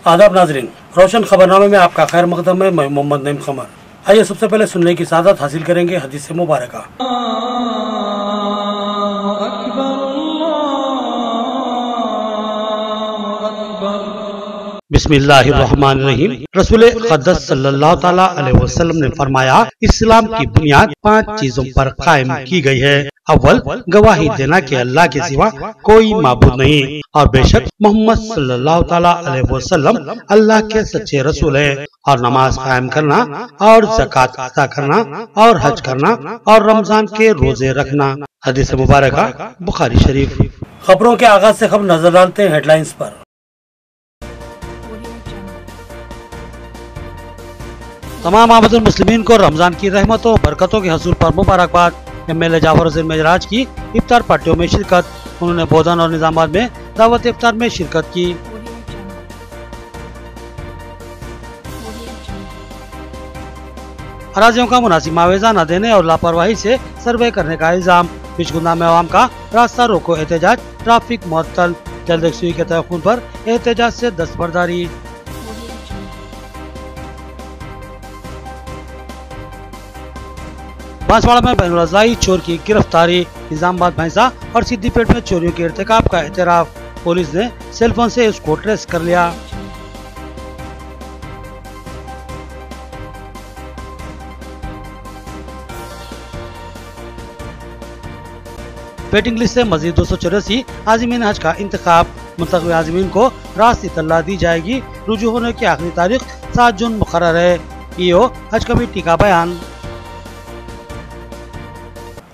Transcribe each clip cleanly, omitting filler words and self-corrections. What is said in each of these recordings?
आदाब नाजरीन, रोशन खबरनामे में आपका खैर मकदम है। मैं मोहम्मद नईम खमर। आइए सबसे पहले सुनने की सादत हासिल करेंगे हदीस मुबारक। बिस्मिल्लाहिर्रहमानिर्रहीम। रसूल क़ुद्दस सल्लल्लाहु तआला अलैहि वसल्लम ने फरमाया, इस्लाम की बुनियाद 5 चीजों पर कायम की गई है। अव्वल, गवाही देना कि अल्लाह के सिवा कोई माबूद नहीं और बेशक मोहम्मद सल्लल्लाहु तआला अलैहि वसल्लम अल्लाह के सच्चे रसूल है। और नमाज कायम करना और ज़कात अदा करना और हज करना और रमजान के रोजे रखना। हदीस मुबारक बुखारी शरीफ। खबरों के आगाज से खबर नजर डालते हैं हेडलाइंस पर। तमाम आबादुल मुस्लिमीन को रमजान की रहमतों बरकतों के हसूल पर मुबारकबाद। एमएलए जाफर हुसैन मेजराज की इफ्तार पार्टियों में शिरकत। उन्होंने बोधन और निजामाबाद में दावत इफ्तार में शिरकत की। अराजियों का मुनासिब मुआवजा न देने और लापरवाही से सर्वे करने का इल्जाम। बिचगुंदा में अवाम का रास्ता रोको एहतजाज, ट्रैफिक मुअत्तल। जल्द यकसुई के तयक़ुन पर एहतजाज से दस्तबरदारी। बांसवाड़ा में बैनुल-अज़लाई चोर की गिरफ्तारी। निजामाबाद, भैंसा और सिद्दीपेट में चोरियों के इर्तिकाब का एतराफ। पुलिस ने सेलफोन से उसको ट्रेस कर लिया। वेटिंग लिस्ट से मजीद 284 आज़मीन हज का इंतखाब। मुंतखब आज़मीन को रास्ती तल्ला दी जाएगी। रुजू होने की आखिरी तारीख 7 जून मुकर्रर है। ईओ हज कमेटी का बयान।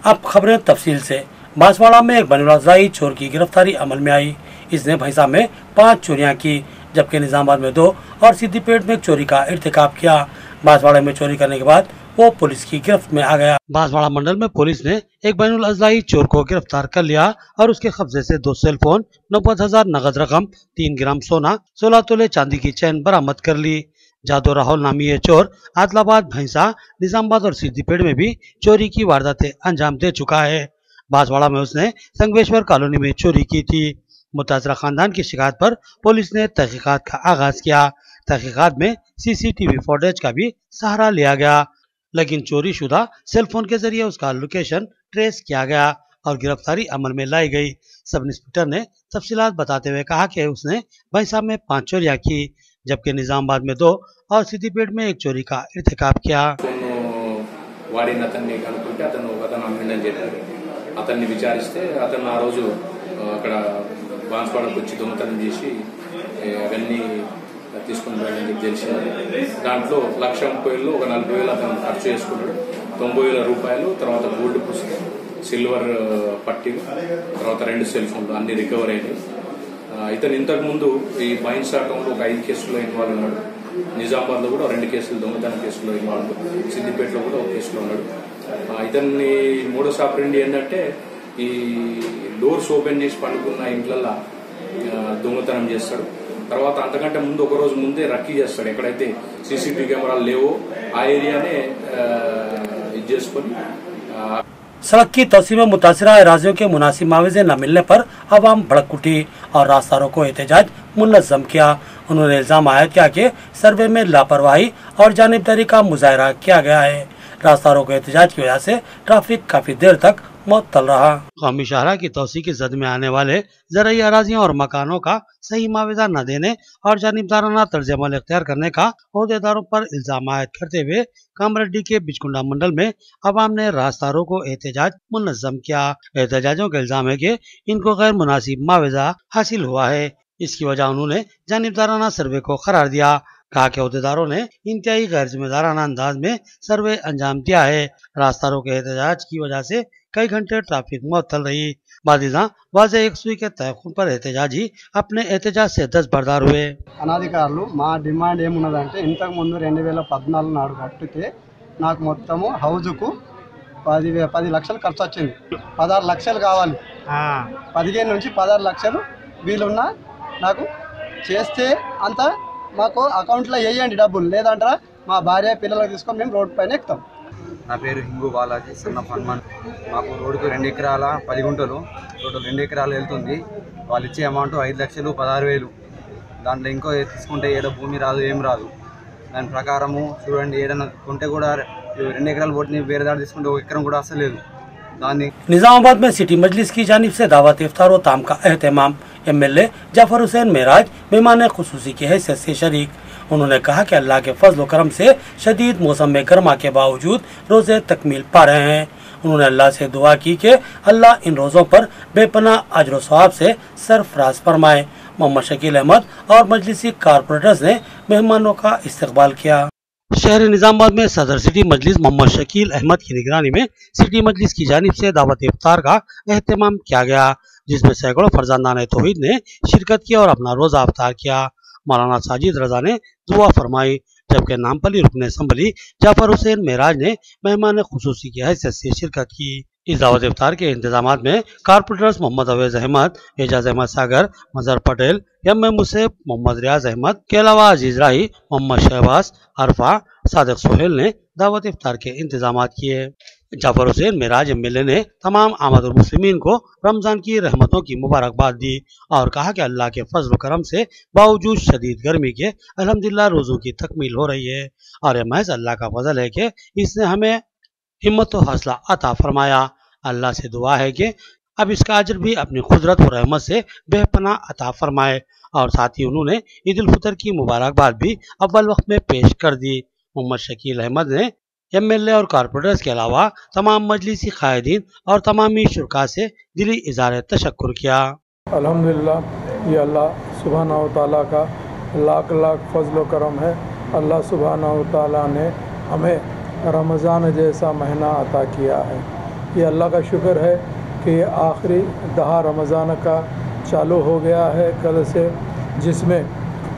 अब खबरें तफसील से। बांसवाड़ा में एक बैनुल-अज़लाई चोर की गिरफ्तारी अमल में आई। इसने भैंसा में 5 चोरियां की, जबकि निजामाबाद में 2 और सिद्दीपेट में चोरी का इर्तिकाब किया। बांसवाड़ा में चोरी करने के बाद वो पुलिस की गिरफ्त में आ गया। बांसवाड़ा मंडल में पुलिस ने एक बैनुल-अज़लाई चोर को गिरफ्तार कर लिया और उसके कब्जे से 2 सेलफोन, 90,000 नगद रकम, 3 ग्राम सोना, 16 तोले चांदी की चैन बरामद कर ली। जादू राहुल नामी ये चोर आदिलाबाद, भैंसा, निजामाबाद और सिद्दीपेट में भी चोरी की वारदातें अंजाम दे चुका है। बांसवाड़ा में उसने संगमेश्वर कॉलोनी में चोरी की थी। मुतासरा खानदान की शिकायत पर पुलिस ने तहकीकात का आगाज किया। तहकीकात में सीसीटीवी फुटेज का भी सहारा लिया गया, लेकिन चोरी शुदा सेलफोन के जरिए उसका लोकेशन ट्रेस किया गया और गिरफ्तारी अमल में लाई गई। सब इंस्पेक्टर ने तफसीलात बताते हुए कहा कि उसने भैंसा में 5 चोरियां की, जबकि निजामाबाद में 2 और सिद्दीपेट में 1 चोरी का इर्तिकाब किया। అతన్ని విచారిస్తే అతను ఆ రోజు అక్కడ బాన్స్వాడకు వచ్చి దొంగతనం చేసి అవన్నీ తీసుకుని వెళ్ళని చెప్పి తెలిసింది. దాంట్లో 1,30,000 ఒక 40,000 అతను ఖర్చు చేసుకున్నాడు. 90,000 రూపాయలు, తర్వాత గోల్డ్ పుస్తకం, సిల్వర్ పట్టీలు, తర్వాత 2 సెల్ ఫోన్లు అన్ని రికవర్ అయినాయి. ఇతను ఇంతకు ముందు ఈ బైన్స్ ఆటంలో ఒక 5 కేసుల్లో ఇన్వాల్వ్ ఉన్నాడు. నిజామాబాద్ లో కూడా 2 కేసులు దొంగతనం కేసులో ఇన్వాల్వ్, సిద్దిపేటలో కూడా ఒక కేసులో ఉన్నాడు. ఇతన్ని మోడస్ ఆపరెండి ఏంటంటే ఈ డోర్స్ ఓపెన్ చేసి పండుకున్న ఇంట్లల్లో దొంగతనం చేస్తాడు. తర్వాత అంతకంటే ముందు ఒక రోజు ముందే రక్కీ చేస్తాడు. ఎక్కడైతే సీసీటీవీ కెమెరాలు లేవో ఆ ఏరియానే ఇది చేసుకొని। सड़क की तोसी में मुतासिरा एराजियों के मुनासिब मुआवजे न मिलने पर अवाम भड़क उठी और रास्ता रोको एहतजाज मुनज़्ज़म किया। उन्होंने इल्जाम आयद किया कि सर्वे में लापरवाही और जानिबदारी का मुजाहरा किया गया है। रास्ता रोको एहतजाज की वजह से ट्रैफिक काफी देर तक मुअत्तल रहा। कौमी शाहरा की तोसी की जद में आने वाले ज़रई अराजियों और मकानों का सही मुआवजा न देने और जानिबदाराना तर्ज अमल इख्तियार करने का ओहदेदारों पर इल्जाम आयद करते हुए कामरेड्डी के बिचकुंडा मंडल में अवाम ने रास्ता रोको एहतजाज मुनज़्ज़म किया। एहतजाजों का इल्जाम है कि इनको गैर मुनासिब मुआवजा हासिल हुआ है। इसकी वजह उन्होंने जानिबदाराना सर्वे को करार दिया। कहा कि अहदेदारों ने इंतहाई गैर जिम्मेदाराना अंदाज में सर्वे अंजाम दिया है। रास्ता रोको एहतजाज की वजह से कई घंटे ट्रैफिक मुअत्तल रही। बादिजा वाज़े यकसुई के तयक़ुन पर एहतजाजी अपने एहतजाज से दस्तबरदार हुए। అనాధికారులు మా డిమాండ్ ఏమున్నదంటే ఇంతకు ముందు 2014 నాడు కట్టితే నాకు మొత్తము హౌజుకు 10 లక్షలు ఖర్చు వచ్చింది. 16 లక్షలు కావాలి. 15 నుంచి 16 లక్షలు వీలున్న నాకు చేస్తే అంత మాకు అకౌంట్లో వేయండి డబ్బులు, లేదంటారా మా భార్య పిల్లలకు తీసుకొని మేము రోడ్డు పైన ఎక్కుతాం. నా పేరు హింగు బాలాజీ, సన్ ఆఫ్ హనుమాన్. మాకు రోడ్డుకు 2 ఎకరాల 10 గుంటలు, టోటల్ 2 ఎకరాలు వెళ్తుంది. వాళ్ళు ఇచ్చే అమౌంట్ 5,16,000. దాంట్లో ఇంకో తీసుకుంటే ఏడ భూమి రాదు ఏం రాదు దాని ప్రకారము చూడండి ఏడన్నా కొంటే కూడా 2 ఎకరాలు పోటీ వేరే దాడి తీసుకుంటే 1 ఎకరం కూడా అసలు లేదు దాన్ని निजामाबाद में सिटी मजलिस की जानिब से दावत इफ्तार और ताम का एहतमाम। MLA जाफर हुसैन मेराज मेहमान खुसूसी की हैसियत से शरीक। उन्होंने कहा कि अल्लाह के फजल व करम से शदीद मौसम में गर्मा के बावजूद रोजे तकमील पा रहे हैं। उन्होंने अल्लाह से दुआ की कि अल्लाह इन रोज़ों पर बेपनाह अजर सवाब से सरफराज फरमाए। मोहम्मद शकील अहमद और मजलिसी कारपोरेटर्स ने मेहमानों का इस्तकबाल किया। शहर निजामाबाद में सदर सिटी मजलिस मोहम्मद शकील अहमद की निगरानी में सिटी मजलिस की जानिब से दावत इफ्तार का एहतमाम किया गया, जिसमें सैकड़ों फरजानान तौहीद ने शिरकत की और अपना रोजा इफ्तार किया। मौलाना साजिद रजा ने दुआ फरमाई, जबकि नामपली रुकन असम्बली जाफर हुसैन मेराज ने मेहमान खुसूसी की हैसियत से शिरकत की। इस दावत इफ्तार के इंतजामात में कारपोरेटर्स मोहम्मद अवैज अहमद, एजाज अहमद सागर, मजहर पटेल, एम मुसेफ, मोहम्मद रियाज अहमद के अलावा अजीज राही, मोहम्मद शहबाज, अरफा, सादिक सोहेल ने दावत इफ्तार के इंतजामात किए। जाफर हुसैन मेराज MLA ने तमाम आमद मुस्लिमीन को रमजान की रहमतों की मुबारकबाद दी और कहा कि अल्लाह के फजल करम से बावजूद शदीद गर्मी के अल्हम्दुलिल्लाह रोज़ों की तकमील हो रही है और यह महज अल्लाह का फजल है कि इसने हमें हिम्मत और हौसला अता फरमाया। अल्लाह से दुआ है कि अब इसका अजर भी अपनी कुदरत और रहमत से बेपनाह अता फरमाए। और साथ ही उन्होंने ईद उल फितर की मुबारकबाद भी अव्वल वक्त में पेश कर दी। मोहम्मद शकील अहमद ने MLA और कारपोरेटर्स के अलावा तमाम मजलिसी कायदीन और तमामी शुरका से दिली इज़हार तशक्कुर किया। अल्हम्दुलिल्लाह ये अल्लाह सुब्हानहू व तआला का लाख लाख फजल व करम है। अल्लाह सुब्हानहू व तआला ने हमें रमज़ान जैसा महीना अता किया है। ये अल्लाह का शुक्र है कि आखिरी दहा रमज़ान का चालू हो गया है कल से, जिसमें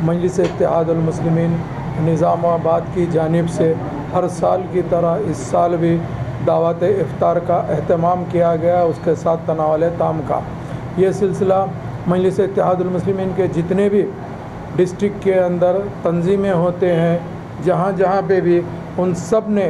मजलिस इत्तेहादुल मुस्लिमीन निज़ामाबाद की जानिब से हर साल की तरह इस साल भी दावत इफ्तार का एहतमाम किया गया, उसके साथ तनावल ताम का। ये सिलसिला मजलिस इत्तेहादुल मुस्लिमीन के जितने भी डिस्ट्रिक्ट के अंदर तंजीमें होते हैं, जहाँ जहाँ पे भी उन सब ने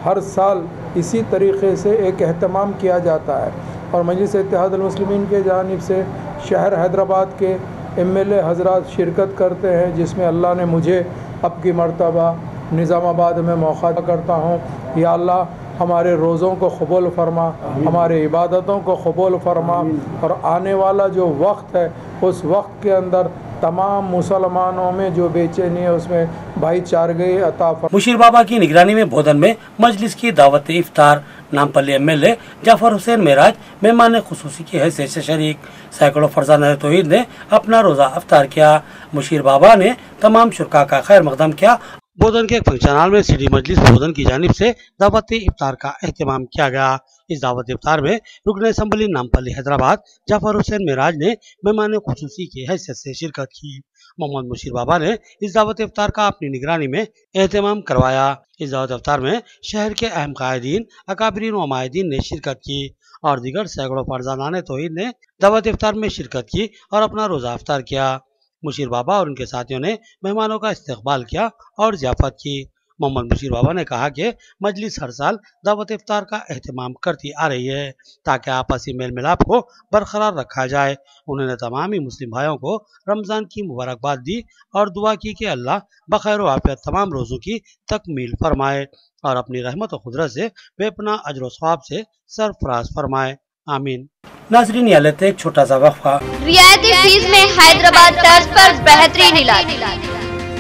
हर साल इसी तरीक़े से एक एहतमाम किया जाता है। और मजलिस इत्तेहादुल मुस्लिमीन के जानिब से शहर हैदराबाद के MLA हजरात शिरकत करते हैं, जिसमें अल्लाह ने मुझे अब की मर्तबा निज़ामाबाद में मौका करता हूँ। या अल्लाह हमारे रोज़ों को कबूल फरमा, हमारे इबादतों को कबूल फरमा और आने वाला जो वक्त है उस वक्त के अंदर तमाम मुसलमानों में जो बेचैनी है उसमें भाईचारगी अता फरमा। मुशीर बाबा की निगरानी में बोधन में मजलिस की दावत इफ्तार। नामपल्ली MLA जाफर हुसैन मेराज मेहमान खुसूसी की हैसियत से शरीक। सैकड़ों फरजानान तौहीद ने अपना रोज़ा इफ्तार किया। मुशीर बाबा ने तमाम शुरका का खैर मकदम किया। बोधन के फंक्शन हॉल में सिटी मजलिस बोधन की जानिब से दावत इफ्तार का एहतमाम किया गया। इस दावत इफ्तार में रुकन असम्बली नामपल्ली हैदराबाद जाफर हुसैन मेराज ने मेहमान खुसूसी की हैसियत से शिरकत की। मोहम्मद मुशीर बाबा ने इस दावत इफ्तार का अपनी निगरानी में एहतमाम करवाया। इस दावत इफ्तार में शहर के अहम कायदीन, अकाबरीन व माहिदीन ने शिरकत की और दीगर सैकड़ों फरजानान तौहीद ने दावत इफ्तार में शिरकत की और अपना रोज़ा इफ्तार किया। मुशीर बाबा और उनके साथियों ने मेहमानों का इस्तकबाल किया और ज़ियाफत की। मोहम्मद मुशीर बाबा ने कहा कि मजलिस हर साल दावत इफ्तार का एहतमाम करती आ रही है ताकि आपसी मेल मिलाप को बरकरार रखा जाए। उन्होंने तमाम ही मुस्लिम भाइयों को रमज़ान की मुबारकबाद दी और दुआ की कि अल्लाह बखैर आफियत तमाम रोज़ों की तकमील फरमाए और अपनी रहमत और कुदरत से बेपनाह अजर सवाब से सरफराज फरमाए। आमीन। नाज़रीन, ये लेते एक छोटा सा वक्फा। रियायती फीस में हैदराबाद तर्ज पर बेहतरीन इलाज।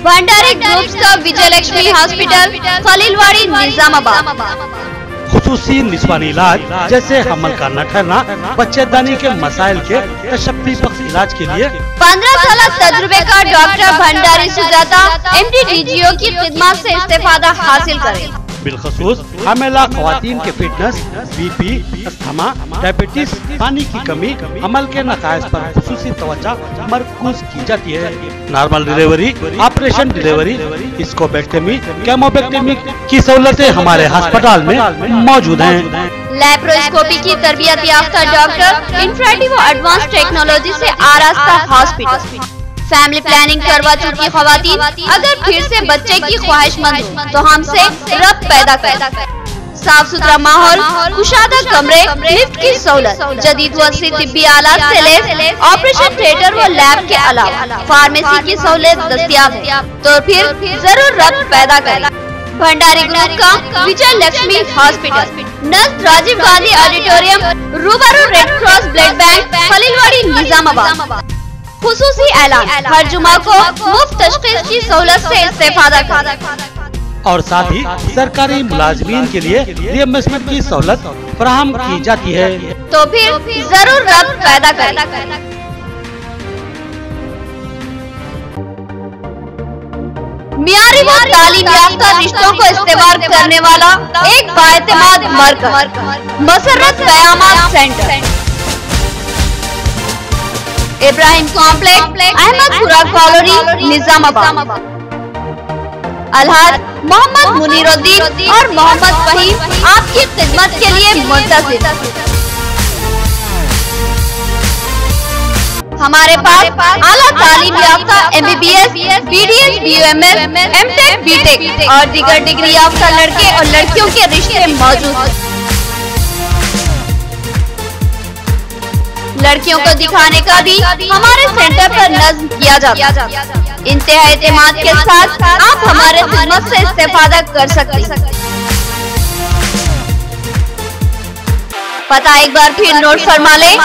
भंडारी ग्रुप्स का विजयलक्ष्मी हॉस्पिटल, खलीलवाड़ी, निजामाबाद। खुसूसी निस्वानी इलाज जैसे हमल का न ठहरना, बच्चेदानी के मसाइल के तशफ़्फ़ी बख्श इलाज के लिए 15 साल तजुर्बे का doctor Bhandari Sujata MD DGO की खिदमत से इस्तेफादा हासिल करें। बिलखसूस हमेला ख़वातीन के फिटनेस, BP, अस्थमा, डायबिटीज, पानी की कमी, अमल के नकायस पर खुसूसी तवज्जो मरकूज की जाती है। नॉर्मल डिलीवरी, ऑपरेशन डिलीवरी, स्कोपेक्टमी, केमोपेक्टमी की सहूलतें हमारे अस्पताल में मौजूद हैं। लैप्रोस्कोपी की तरबियत याफ्ता डॉक्टर इंफ्रारेड व एडवांस टेक्नोलॉजी से आरास्ता हॉस्पिटल। फैमिली प्लानिंग करवा चुकी खवातीन अगर फिर से बच्चे की ख्वाहिशमंद हो तो हमसे रब्त पैदा कर साफ सुथरा माहौल, कुशादा कमरे, लिफ्ट की सहूलत, जदीद व तिब्बी आलात से लैस ऑपरेशन थिएटर व लैब के अलावा फार्मेसी की सहूलत दस्तियाब है। तो फिर जरूर रब्त पैदा करें। भंडारी ग्रुप का विजय लक्ष्मी हॉस्पिटल, नज़दीक राजीव गांधी ऑडिटोरियम, रूबरू Red Cross blood bank, Khaleelwadi Nizamabad. खुसूसी ऐलान, हर जुमा को मुफ्त तशखीस की सहूलत से इस्तेफादा करें और साथ ही सरकारी मुलाजमीन के लिए रिएम्बर्समेंट की सहूलत फराहम की जाती है। तो फिर जरूर रब्त पैदा करें। मियारी व तालीम याफ्ता रिश्तों को इस्तेमाल करने वाला एक बाएतमाद मरकज, मसर्रत क़यामत centre, Ibrahim complex, Ahmedpura colony, Nizamabad. अलहाज मोहम्मद मुनीरुद्दीन और मोहम्मद फहीम आपकी खिदमत के लिए मुंतज़िर। हमारे पास आला तालीम याफ्ता MBBS, BDS, BUMS, MTech, BTech और दीगर डिग्री याफ्ता लड़के और लड़कियों के रिश्ते मौजूद हैं। लड़कियों को दिखाने का भी हमारे सेंटर पर नज़्म किया जाता है। इंतहा एतमाद के साथ आप हमारे खिदमत से इस्तेफादा कर सकते हैं। पता एक बार फिर नोट फरमा ले,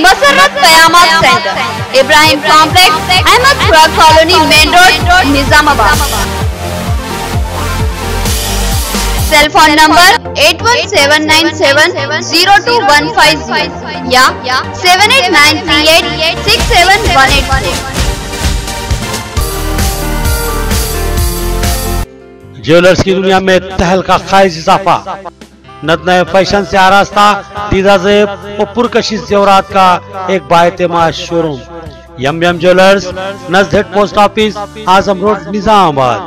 मसर्रत क़यामत centre, Ibrahim complex, Ahmedpura colony, main road, Nizamabad. Cell phone number 8179702150 या 7893867181। ज्वेलर्स की दुनिया में तहलका खाइज इजाफा, नए फैशन से आरास्ता दीदा जेब और पुरकशिश जेवरात का एक बाएतमाद शोरूम, यम ज्वेलर्स, नज़दीक पोस्ट ऑफिस, आजम रोड, निजामाबाद।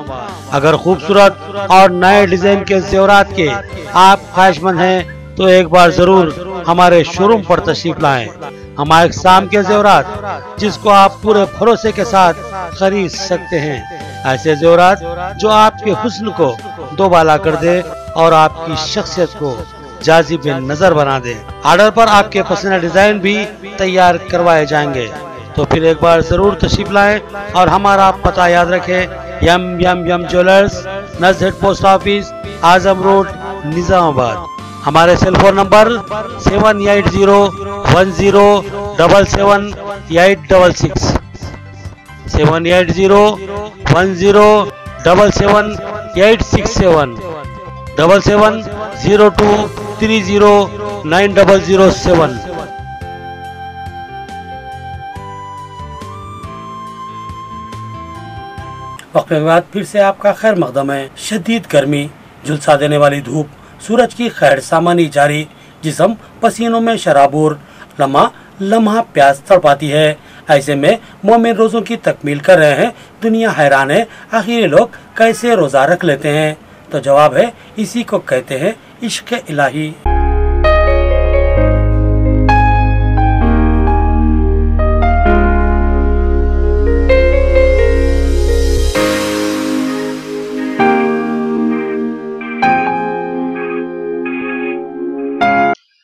अगर खूबसूरत और नए डिजाइन के जेवरात के आप ख्वाहिशमंद हैं तो एक बार जरूर हमारे शोरूम पर तशरीफ लाएं। हमारे शाम के जेवरात जिसको आप पूरे भरोसे के साथ खरीद सकते हैं, ऐसे जेवरात जो आपके हुस्न को दोबाला कर दे और आपकी शख्सियत को जाजिब नजर बना दे। ऑर्डर पर आपके पसंदीदा डिजाइन भी तैयार करवाए जाएंगे। तो फिर एक बार जरूर तशरीफ लाएं और हमारा पता याद रखें, यम ज्वेलर्स, नज़दीक पोस्ट ऑफिस, आजम रोड, निजामाबाद। हमारे सेल फोन नंबर 7801077866, 7801077867, 7702309007। वक्त के बाद फिर से आपका खैर मकदम है। शदीद गर्मी, झुलसा देने वाली धूप, सूरज की खैर सामानी जारी, जिस्म पसीनों में शराबूर, लम्हा प्यास तड़पाती है। ऐसे में मोमिन रोजों की तकमील कर रहे हैं, दुनिया हैरान है आखिर ये लोग कैसे रोजा रख लेते हैं। तो जवाब है, इसी को कहते हैं इश्क इलाही।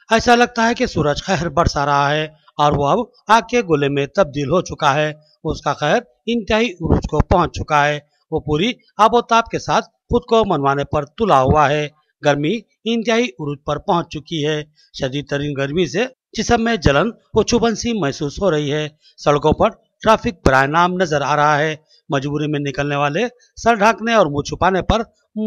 ऐसा लगता है कि सूरज खैर बरसा रहा है और वो अब आग के गोले में तब्दील हो चुका है। उसका खैर इंतहाई उरूज को पहुंच चुका है। वो पूरी आबोताब के साथ खुद को मनवाने पर तुला हुआ है। गर्मी इंतहाई उरूज पर पहुंच चुकी है। शदीद तरीन गर्मी से जिस्म में जलन व चुभन सी महसूस हो रही है। सड़कों पर ट्रैफिक बराए नाम नजर आ रहा है। मजबूरी में निकलने वाले सर ढांकने और मुंह छुपाने पर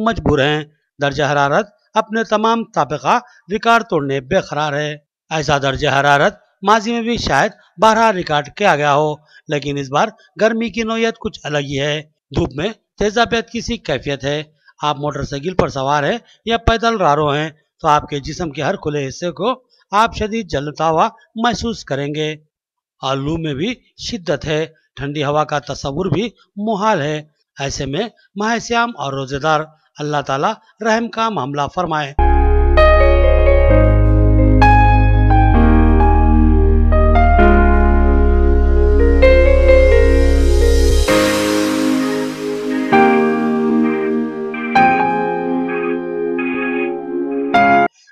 मजबूर हैं। दर्जा हरारत अपने तमाम ताबिका रिकॉर्ड तोड़ने बेकरार है। ऐसा दर्जा हरारत माजी में भी शायद 12 रिकॉर्ड किया गया हो, लेकिन इस बार गर्मी की नौयत कुछ अलग ही है। धूप में तेजाबियत की सी कैफियत है। आप मोटरसाइकिल पर सवार हैं या पैदल रारो हैं तो आपके जिस्म के हर खुले हिस्से को आप शदीद जलता हुआ महसूस करेंगे। और लू में भी शिद्दत है। ठंडी हवा का तस्वुर भी मुहाल है। ऐसे में माह श्याम और रोजेदार अल्लाह ताला रहम का मामला फरमाए।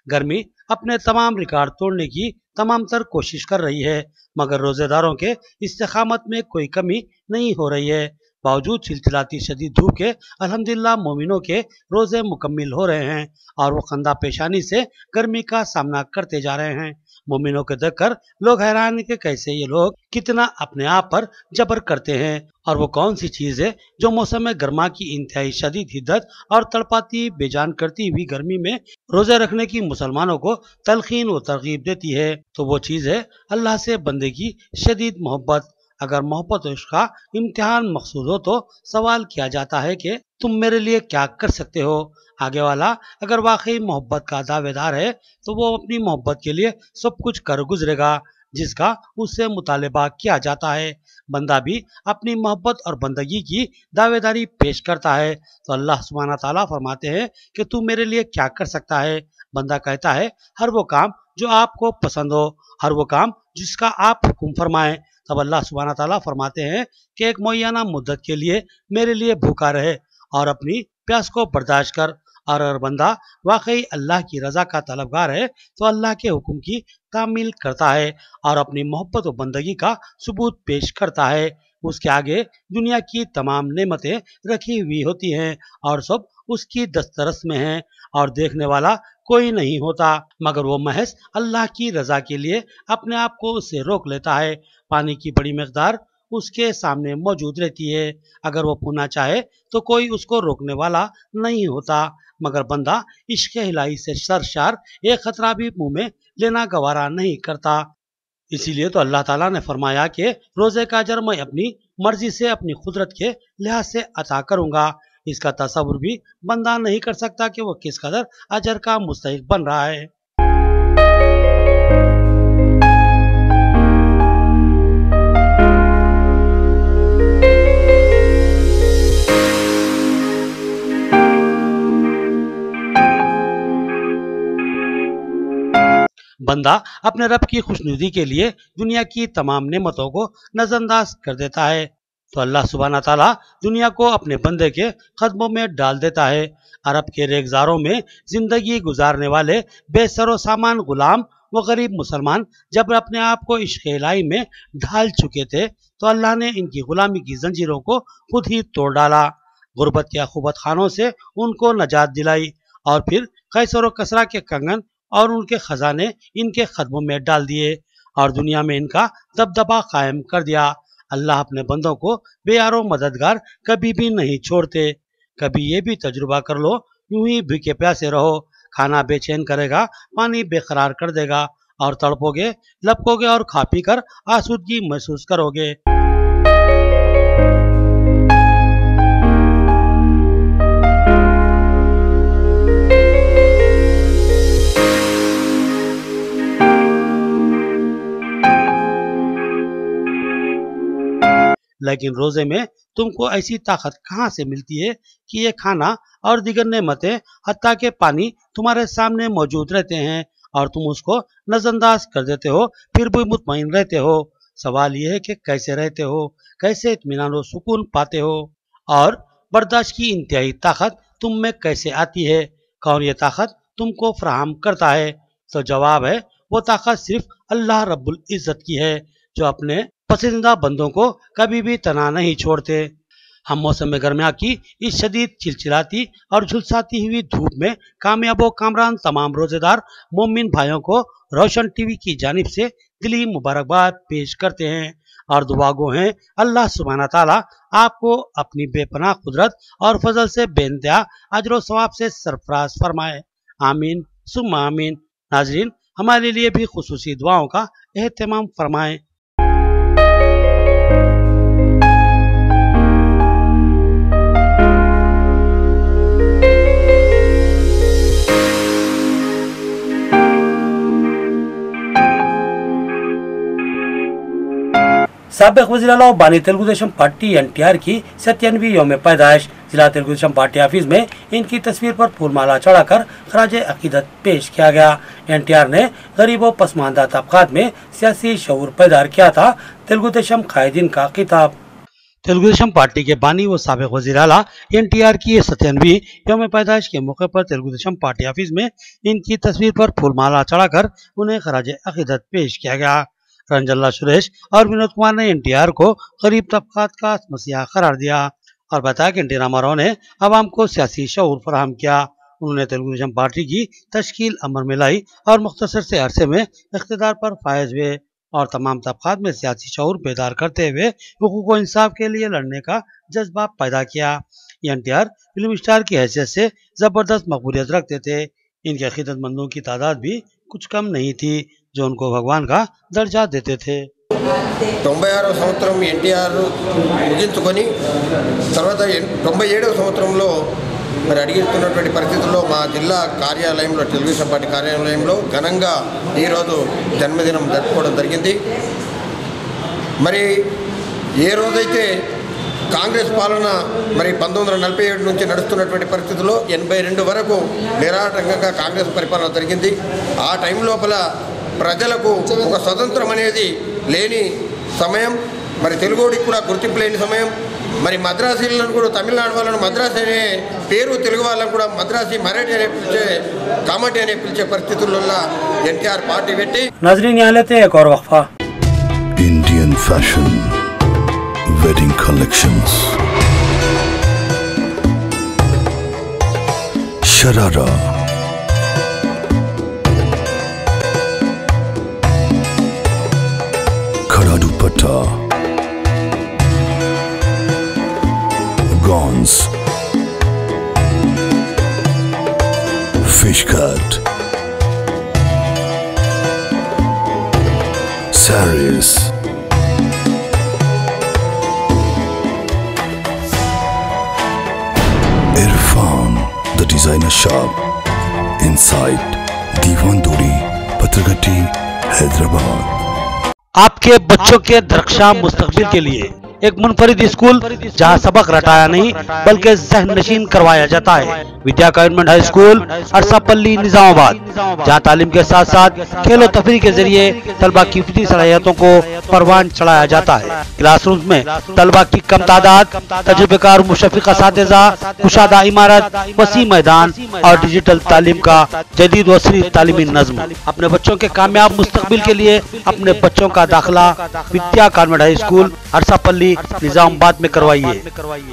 गर्मी अपने तमाम रिकॉर्ड तोड़ने की तमाम तर कोशिश कर रही है, मगर रोजेदारों के इस्तेकामत में कोई कमी नहीं हो रही है। बावजूद चिलचिलाती शदीद धूप के अल्हम्दुलिल्लाह मोमिनों के रोजे मुकम्मिल हो रहे हैं और वो खंदा पेशानी से गर्मी का सामना करते जा रहे हैं। मोमिनों के देखकर लोग हैरान हैं कि कैसे ये लोग कितना अपने आप पर जबर करते हैं और वो कौन सी चीज है जो मौसम गर्मा की इंतहाई शदीद हिद्दत और तड़पाती बेजान करती हुई गर्मी में रोजे रखने की मुसलमानों को तलखीन व तरगीब देती है। तो वो चीज है अल्लाह से बंदे की शदीद मोहब्बत। अगर मोहब्बत उसका इम्तिहान मकसूद हो तो सवाल किया जाता है कि तुम मेरे लिए क्या कर सकते हो। आगे वाला अगर वाकई मोहब्बत का दावेदार है तो वो अपनी मोहब्बत के लिए सब कुछ कर गुजरेगा जिसका उससे मुतालबा किया जाता है। बंदा भी अपनी मोहब्बत और बंदगी की दावेदारी पेश करता है तो अल्लाह सुब्हाना ताला फरमाते हैं कि तू मेरे लिए क्या कर सकता है। बंदा कहता है हर वो काम जो आपको पसंद हो, हर वो काम जिसका आप हुक्म फरमाएं। तब अल्लाह सुब्हाना ताला फरमाते हैं कि एक मुय्यना मुद्दत के लिए मेरे लिए भूखा रहे और अपनी प्यास को बर्दाश्त कर। और अगर बंदा वाकई अल्लाह की रजा का तलबगार है तो अल्लाह के हुक्म की तामील करता है और अपनी मोहब्बत व बंदगी का सबूत पेश करता है। उसके आगे दुनिया की तमाम नेमतें रखी हुई होती हैं और सब उसकी दस्तरस में हैं और देखने वाला कोई नहीं होता, मगर वो महज अल्लाह की रजा के लिए अपने आप को उससे रोक लेता है। पानी की बड़ी मकदार उसके सामने मौजूद रहती है, अगर वो पीना चाहे तो कोई उसको रोकने वाला नहीं होता, मगर बंदा इश्क इलाही से सरशार एक खतरा भी मुंह में लेना गवारा नहीं करता। इसीलिए तो अल्लाह ताला ने फरमाया कि रोजे का अजर मैं अपनी मर्जी से अपनी कुदरत के लिहाज से अता करूंगा। इसका तसव्वुर भी बंदा नहीं कर सकता कि वो किस कदर अजर का मुस्तहिक बन रहा है। बंदा अपने रब की खुशनुदी के लिए दुनिया की तमाम नेमतों को नजरअंदाज कर देता है तो अल्लाह सुब्हाना ताला दुनिया को अपने बंदे के कदमों में डाल देता है। अरब के रेगजारों में जिंदगी गुजारने वाले बेसरो सामान गुलाम व गरीब मुसलमान जब अपने आप को इश्क इलाही में ढाल चुके थे तो अल्लाह ने इनकी गुलामी की जंजीरों को खुद ही तोड़ डाला, गुर्बत के अखुबत खानों से उनको नजात दिलाई और फिर कैसर व कसरा के कंगन और उनके खजाने इनके कदमों में डाल दिए और दुनिया में इनका दबदबा कायम कर दिया। अल्लाह अपने बंदों को बेयारो मददगार कभी भी नहीं छोड़ते। कभी ये भी तजुर्बा कर लो, यूं ही भूखे प्यासे रहो, खाना बेचैन करेगा, पानी बेकरार कर देगा और तड़पोगे, लपकोगे और खा पी कर आसूदगी महसूस करोगे। लेकिन रोजे में तुमको ऐसी ताकत कहाँ से मिलती है कि ये खाना और दीगर नेमतें हत्ता के पानी तुम्हारे सामने मौजूद रहते हैं और तुम उसको नजरअंदाज कर देते हो, फिर भी मुतमईन रहते हो। सवाल यह है कि कैसे रहते हो, कैसे इत्मीनान व सुकून पाते हो और बर्दाश्त की इंतहाई ताकत तुम में कैसे आती है, कौन ये ताकत तुमको फराहम करता है। तो जवाब है वो ताकत सिर्फ अल्लाह रब्बुल इज्जत की है जो अपने पसंदीदा बंदों को कभी भी तना नहीं छोड़ते। हम मौसम गर्मिया की इस शदीद चिलचिलाती और झुलसाती हुई धूप में कामयाब व कामरान तमाम रोजेदार मोमिन भाइयों को रोशन टीवी की जानिब से दिली मुबारकबाद पेश करते हैं और दुआगो हैं अल्लाह सुब्हाना ताला आपको अपनी बेपनाह कुदरत और फजल से बेइंतहा अजर व सवाब से सरफराज फरमाए। आमीन सुम्मा आमीन। नाजरीन, हमारे लिए भी खुसूसी दुआओं का एहतमाम फरमाएं। साबिक वज़ीर-ए-आला बानी तेलुगु देशम पार्टी एनटीआर की 97वीं यौम पैदाइश जिला तेलुगु देशम पार्टी ऑफिस में इनकी तस्वीर पर फूलमाला चढ़ाकर खराज अकीदत पेश किया गया। एनटीआर ने गरीबों पसमानदा तबकात में सियासी शऊर पैदा किया था। तेलुगु देशम कायदीन का खिताब। तेलुगुदेशम पार्टी के बानी व साबिक वजीर आला NTR की 97वीं यौम पैदाइश के मौके पर तेलुगुदेशम पार्टी ऑफिस में इनकी तस्वीर पर फूलमाला चढ़ाकर उन्हें खराज अकीदत पेश किया गया। रंजल्ला सुरेश और विनोद कुमार ने NTR को गरीब तबकात का मसीहा करार दिया और बताया कि एनटी रामाराव ने आवाम को सियासी शऊर फराहम किया। उन्होंने तेलुगुदेशम पार्टी की तश्कील अमल में लाई और मुख्तसर से अरसे में इख्तिदार पर फायज हुए और तमाम तबकात में सियासी शऊर बेदार करते हुए हुकूक व इंसाफ के लिए लड़ने का जज्बा पैदा किया। NTR फिल्म स्टार की हैसियत से जबरदस्त मकबूलियत रखते थे। इनके खिदमतमंदों की तादाद भी कुछ कम नहीं थी जो उनको भगवान का दर्जा देते थे। 96వ సంవత్సరం NTR ముగించుకొని తర్వాత 97వ సంవత్సరంలో మరి అడిగిస్తున్నటువంటి పరిస్థితుల్లో మా జిల్లా కార్యాలయంలో తెలుగుదేశం పార్టీ కార్యాలయంలో ఘనంగా ఈరోజు జన్మదినం జరుపుకోవడం జరిగింది। మరి ఏ రోజైతే కాంగ్రెస్ పాలన మరి 1947 నుంచి నడుస్తున్నటువంటి పరిస్థితుల్లో 82 వరకు నిరాటంకంగా కాంగ్రెస్ పరిపాలన జరిగింది। ఆ టైం లోపల ప్రజలకు ఒక స్వతంత్రం అనేది లేని సమయం, మరి తెలుగుడికి కూడా గుర్తింపు లేని సమయం, మరి మద్రాసీలను కూడా తమిళనాడు వాళ్ళను మద్రాసి అనే పేరు తెలుగు వాళ్ళని కూడా మద్రాసి మరాఠీ అనే పిలిచే కామటి అనే పిలిచే పరిస్థితుల్లో NTR పార్టీ పెట్టి नाज़रीन यहाँ लेते हैं एक और वक्फा। Indian fashion wedding collections, sharara, खड़ा dupatta, gowns, fish cut, sarees, Irfan, the designer shop, inside Diwan Duri, Patragati, Hyderabad। आपके बच्चों के दरख्शां मुस्तकबिल के लिए एक मुनफरिद स्कूल जहां सबक रटाया नहीं बल्कि जहन नशीन करवाया जाता है। विद्या convent high school Arsapalli Nizamabad, जहां तालीम के साथ साथ खेलो तफरी के जरिए तलबा की फितरी सलाहियतों को परवान चढ़ाया जाता है। क्लासरूम में तलबा की कम तादाद, तजुर्बेकार मुशफ़िक़ असातिज़ा, कुशादा इमारत, वसी मैदान और डिजिटल तालीम का जदीद वसरी तालीमी नज़्म। अपने बच्चों के कामयाब मुस्तकबिल के लिए अपने बच्चों का दाखिला विद्या convent high school Arsapalli Nizamabad में करवाइए।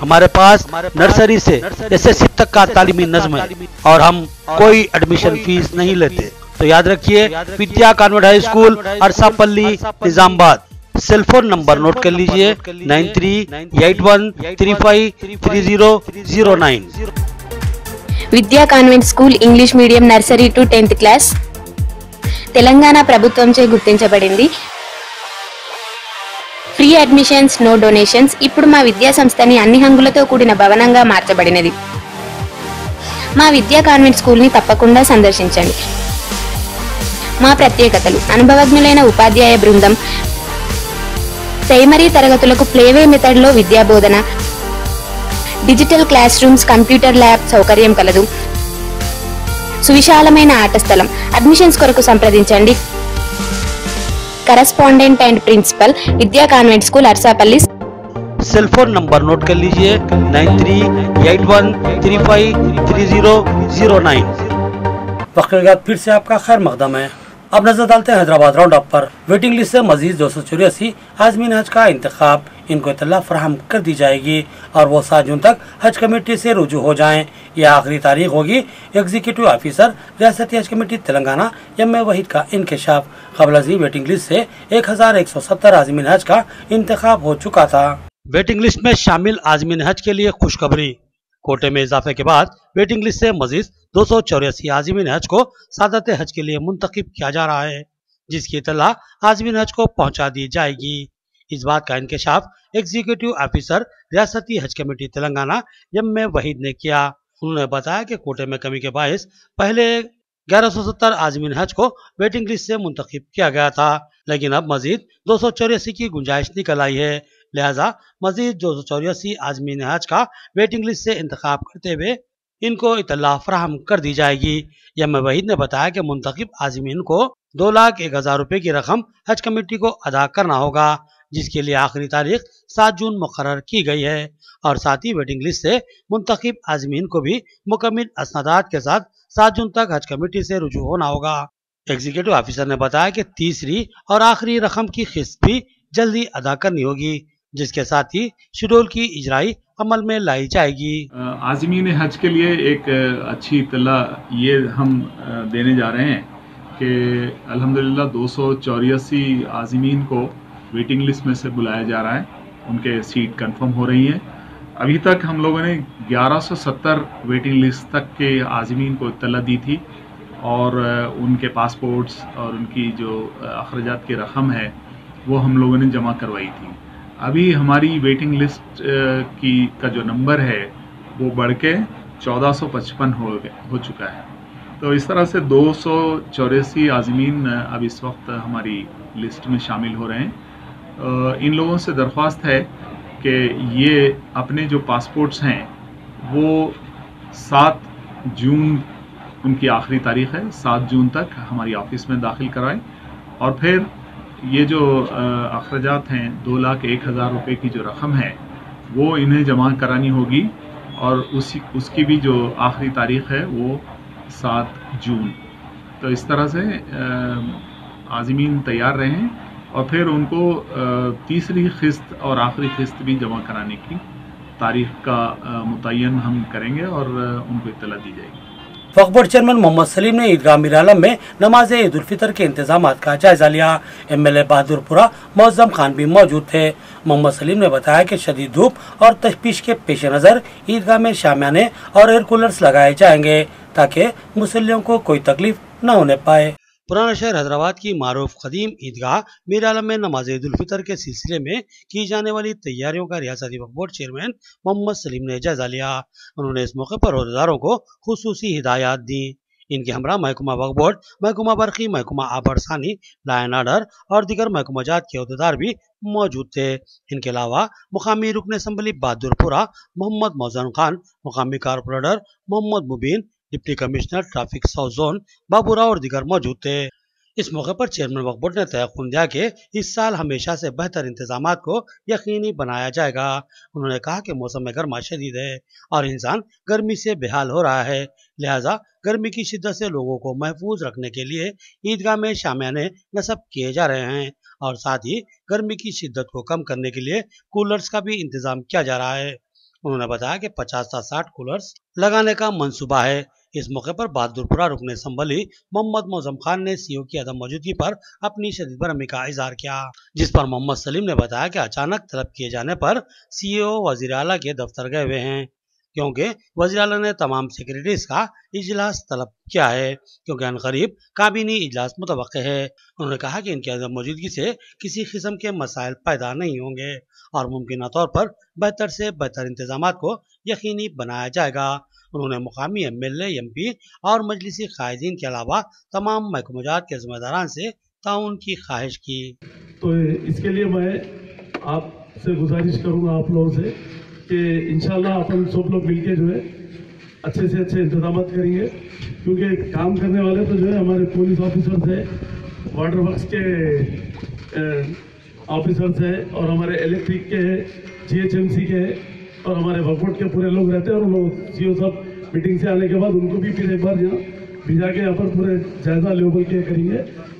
हमारे पास नर्सरी से SSC तक का तालीमी नज़्म है और हम कोई एडमिशन फीस नहीं लेते। तो याद रखिए, Vidya convent high school Arsapalli Nizamabad. Cell phone number note कर लीजिए 9381353009। Vidya convent school English medium nursery to 10th class Telangana ప్రభుత్వంచే గుర్తించబడింది। Free admissions, no donations. ఇప్పుడు మా విద్యా సంస్థని అన్ని హంగులతో కూడిన భవనంగా మార్చబడినది। మా విద్యా కాన్వెంట్ స్కూల్ ని తప్పకుండా సందర్శించండి। మా ప్రత్యేకతలు: అనుభవజ్ఞులైన ఉపాధ్యాయ బృందం, ప్రైమరీ తరగతులకు ప్లేవే మెథడ్ లో విద్యా బోధన, digital classrooms, computer lab సౌకర్యం కలదు, సువిశాలమైన ఆట స్థలం। అడ్మిషన్స్ కొరకు సంప్రదించండి correspondent and principal, Vidya convent school Arsapalli. Cell phone number note कर लीजिए 9381353009। वक्त के बाद फिर से आपका खैर मकदम है। अब नजर डालते हैं हैदराबाद राउंड अप पर। वेटिंग लिस्ट से मजीद 284 आज़मीन हज का इंतखाब इनको इतला फराहम कर दी जाएगी और वो 7 जून तक हज कमेटी से रुजू हो जाएं। यह आखिरी तारीख होगी। एग्जीक्यूटिव ऑफिसर रियासती हज कमेटी तेलंगाना एम वहीद का इंकशाफ। कबल अज़ीं वेटिंग लिस्ट से 1170 आज़मीन हज का इंतखाब हो चुका था। वेटिंग लिस्ट में शामिल आज़मीन हज के लिए खुशखबरी। कोटे में इजाफे के बाद वेटिंग लिस्ट से मजीद 284 आज़मीन हज को सादत हज के लिए मुंतखब किया जा रहा है, जिसकी इतला आज़मीन हज को पहुंचा दी जाएगी। इस बात का इंकशाफ एग्जीक्यूटिव ऑफिसर रियासती हज कमेटी तेलंगाना एम वहीद ने किया। उन्होंने बताया कि कोटे में कमी के बायस पहले 1170 आज़मीन हज को वेटिंग लिस्ट से मुंतखब किया गया था, लेकिन अब मजीद 284 की गुंजाइश निकल आई है। लिहाजा मजीद 284 आज़मीन हज का वेटिंग लिस्ट से इंतखाब करते हुए इनको इतला फराहम कर दी जाएगी। एम वहीद ने बताया कि मुंतखब आज़मीन को 2,01,000 रुपए की रकम हज कमेटी को अदा करना होगा, जिसके लिए आखिरी तारीख 7 जून मुकर्रर की गई है और साथ ही वेटिंग लिस्ट से मुंतखब आज़मीन को भी मुकम्मल असनादात के साथ 7 जून तक हज कमेटी से रुजू होना होगा। एग्जीक्यूटिव ऑफिसर ने बताया कि तीसरी और आखिरी रकम की किस्त भी जल्दी अदा करनी होगी, जिसके साथ ही शेड्यूल की इजराई अमल में लाई जाएगी। आज़मीन हज के लिए एक अच्छी इत्तला ये हम देने जा रहे हैं कि अल्हम्दुलिल्लाह 284 आज़मीन को वेटिंग लिस्ट में से बुलाया जा रहा है, उनके सीट कंफर्म हो रही हैं। अभी तक हम लोगों ने 1170 वेटिंग लिस्ट तक के आज़मीन को इत्तला दी थी और उनके पासपोर्ट्स और उनकी जो अखराजात की रकम है वो हम लोगों ने जमा करवाई थी। अभी हमारी वेटिंग लिस्ट का जो नंबर है वो बढ़ के 1455 हो चुका है। तो इस तरह से 284 आज़मीन अब इस वक्त हमारी लिस्ट में शामिल हो रहे हैं। इन लोगों से दरख्वास्त है कि ये अपने जो पासपोर्ट्स हैं वो 7 जून उनकी आखिरी तारीख़ है, 7 जून तक हमारी ऑफिस में दाखिल कराएं और फिर ये जो अखराजात हैं 2,01,000 रुपये की जो रकम है वो इन्हें जमा करानी होगी और उसकी भी जो आखिरी तारीख़ है वो 7 जून। तो इस तरह से आज़मीन तैयार रहें और फिर उनको तीसरी किस्त और आखिरी किस्त भी जमा कराने की तारीख़ का मुतय्यन हम करेंगे और उनको इत्तला दी जाएगी। वक्फ बोर्ड चेयरमैन मोहम्मद सलीम ने ईदगाह मीर आलम में नमाज ईद उल फितर के इंतजाम का जायजा लिया। MLA बहादुरपुरा मौज़म खान भी मौजूद थे। मोहम्मद सलीम ने बताया कि शदीद धूप और तशवीश के पेश नज़र ईदगाह में शामियाने और एयर कूलर्स लगाए जाएंगे ताकि मुसल्लियों को कोई तकलीफ न होने पाए। पुराना शहर हैदराबाद की मारूफ कदीम ईदगाह मीर आलम में नमाज ईद उल फितर के सिलसिले में की जाने वाली तैयारियों का रियासती वक्फ बोर्ड चेयरमैन मोहम्मद सलीम ने जायजा लिया। उन्होंने इस मौके पर रोजेदारों को खुसूसी हिदायत दी। इनके हमरा महकुमा वक्फ बोर्ड, महकुमा बरकी, महकुमा आबरसानी, लायन आर्डर और दीगर महकुमाजात के अहदेदार भी मौजूद थे। इनके अलावा मुकामी रुकन असम्बली बहादुरपुरा मोहम्मद मौज़म खान, मुकामी corporator Mohammed Mubeen, deputy commissioner traffic south zone Baburao और दीगर मौजूद थे। इस मौके पर चेयरमैन वक्फ बोर्ड ने तयक़ुन दिया कि इस साल हमेशा से बेहतर इंतजामात को यकीनी बनाया जाएगा। उन्होंने कहा कि मौसम गर्मा शदीद है और इंसान गर्मी से बेहाल हो रहा है, लिहाजा गर्मी की शिद्दत से लोगों को महफूज रखने के लिए ईदगाह में शामियाने नस्ब किए जा रहे हैं और साथ ही गर्मी की शिद्दत को कम करने के लिए कूलर्स का भी इंतजाम किया जा रहा है। उन्होंने बताया कि 50 से 60 कूलर्स लगाने का मंसूबा है। इस मौके पर बहादुरपुरा रुकन असम्बली मोहम्मद मौज़म खान ने CO की अदम मौजूदगी पर अपनी शदीद बरहमी का इजहार किया, जिस पर मोहम्मद सलीम ने बताया कि अचानक तलब किए जाने पर CEO वज़ीर आला के दफ्तर गए हुए हैं क्योंकि वज़ीर आला ने तमाम सेक्रेटरीज का इजलास तलब किया है क्योंकि अनकरीब काबीनी इजलास मुतवक्के है। उन्होंने कहा कि इनकी अदम मौजूदगी से किसी किस्म के मसाइल पैदा नहीं होंगे और मुमकिन तौर पर बेहतर से बेहतर इंतजामात को यकीनी बनाया जाएगा। उन्होंने मुकामी MLA, MP और मजलिसी कायदीन के अलावा तमाम महकमात के जिम्मेदारान से ताउन की ख्वाहिश की। तो इसके लिए मैं आपसे गुजारिश करूंगा आप लोगों से कि इंशाल्लाह अपन सब लोग मिलके जो है अच्छे से अच्छे इंतजाम करेंगे क्योंकि काम करने वाले तो जो है हमारे पुलिस ऑफिसर्स है, वाटर वर्क्स के ऑफिसर्स है और हमारे इलेक्ट्रिक के है, GHMC के है और हमारे वक्फ बोर्ड के पूरे लोग रहते हैं और लोग CO सब मीटिंग से आने के बाद उनको भी फिर एक बार यहाँ भिजा के यहाँ पर पूरे जायजा लेवल के करेंगे।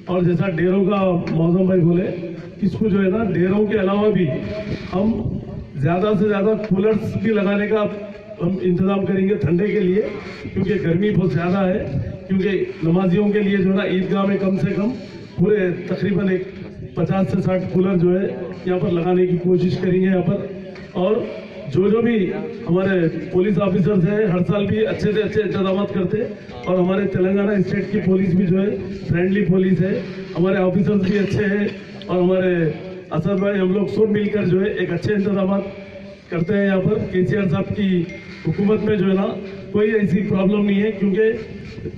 और जैसा डेरों का मौज़म भाई बोले, इसको जो है ना डेरों के अलावा भी हम ज़्यादा से ज़्यादा कूलर्स भी लगाने का हम इंतज़ाम करेंगे ठंडे के लिए क्योंकि गर्मी बहुत ज़्यादा है। क्योंकि नमाजियों के लिए जो है ना ईदगाह में कम से कम पूरे तकरीबन एक 50 से 60 कूलर जो है यहाँ पर लगाने की कोशिश करेंगे यहाँ पर। और जो भी हमारे पुलिस ऑफिसर्स हैं हर साल भी अच्छे से अच्छे इंतजाम करते और हमारे तेलंगाना स्टेट की पुलिस भी जो है फ्रेंडली पुलिस है, हमारे ऑफिसर्स भी अच्छे हैं और हमारे असद भाई हम लोग सब मिलकर जो है एक अच्छे इंतजाम करते हैं। यहाँ पर KCR साहब की हुकूमत में जो है ना कोई ऐसी प्रॉब्लम नहीं है क्योंकि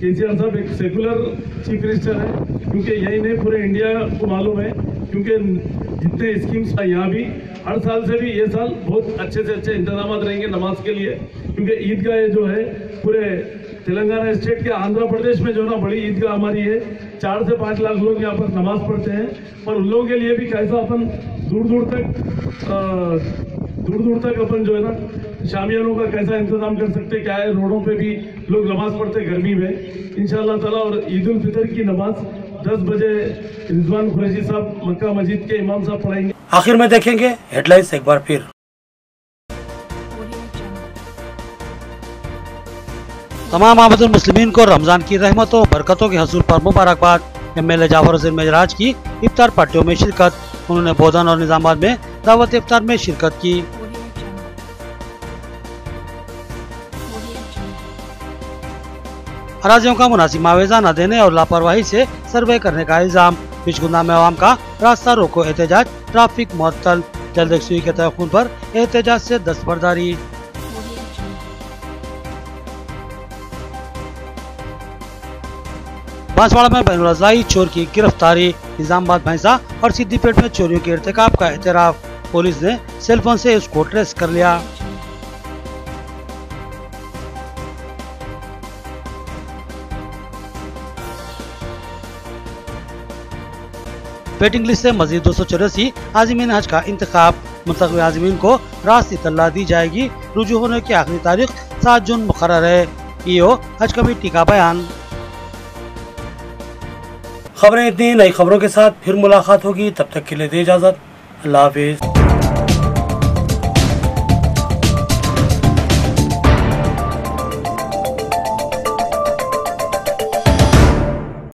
KCR साहब एक सेकुलर चीफ मिनिस्टर है क्योंकि यही नहीं पूरे इंडिया को मालूम है क्योंकि जितने स्कीम्स है यहाँ भी हर साल से भी ये साल बहुत अच्छे से अच्छे इंतजाम रहेंगे नमाज के लिए क्योंकि ईदगाह जो है पूरे तेलंगाना स्टेट के आंध्र प्रदेश में जो ना बड़ी ईदगाह हमारी है, 4 से 5 लाख लोग यहाँ पर नमाज पढ़ते हैं और उन लोगों के लिए भी कैसा अपन दूर दूर तक अपन जो है ना शामियानों का कैसा इंतजाम कर सकते, क्या है रोडों पे भी लोग नमाज पढ़ते गर्मी में इंशाअल्लाह ताला। और ईद उल फितर की नमाज 10 बजे रिजवान कुरैशी साहब मक्का मस्जिद के इमाम साहब पढ़ाएंगे। आखिर में देखेंगे हेडलाइंस एक बार फिर। तमाम आबादुल मुस्लिमीन को रमजान की रहमतों बरकतों के हसूल पर मुबारकबाद। MLA जाफर हुसैन मेजराज की इफ्तार पार्टियों में शिरकत। उन्होंने बोधन और निजामाबाद में दावत इफ्तार में शिरकत की। अराजियों का मुनासिब मुआवजा न देने और लापरवाही से सर्वे करने का इल्जाम। बिचगुंदा में अवाम का रास्ता रोको एहतजाज, ट्रैफिक मुअत्तल। जल्द यकसुई के तयख्खुन पर एहतजाज से दस्तबरदारी। बांसवाड़ा में बैनुल-अज़ाई चोर की गिरफ्तारी। निजामाबाद, भैंसा और सिद्दीपेट में चोरियों के इर्तिकाब का एतराफ। पुलिस ने सेलफोन से उसको ट्रेस कर लिया। वेटिंग लिस्ट से मजीद 284 आज़मीन हज का इंतखाब। मुंतखब आज़मीन को रास्त इत्तला दी जाएगी। रुजू होने की आखिरी तारीख 7 जून मुकर्रर है। ईओ हज कमेटी का बयान। खबरें इतनी, नई खबरों के साथ फिर मुलाकात होगी। तब तक के लिए दे इजाजत। अल्लाह हाफिज।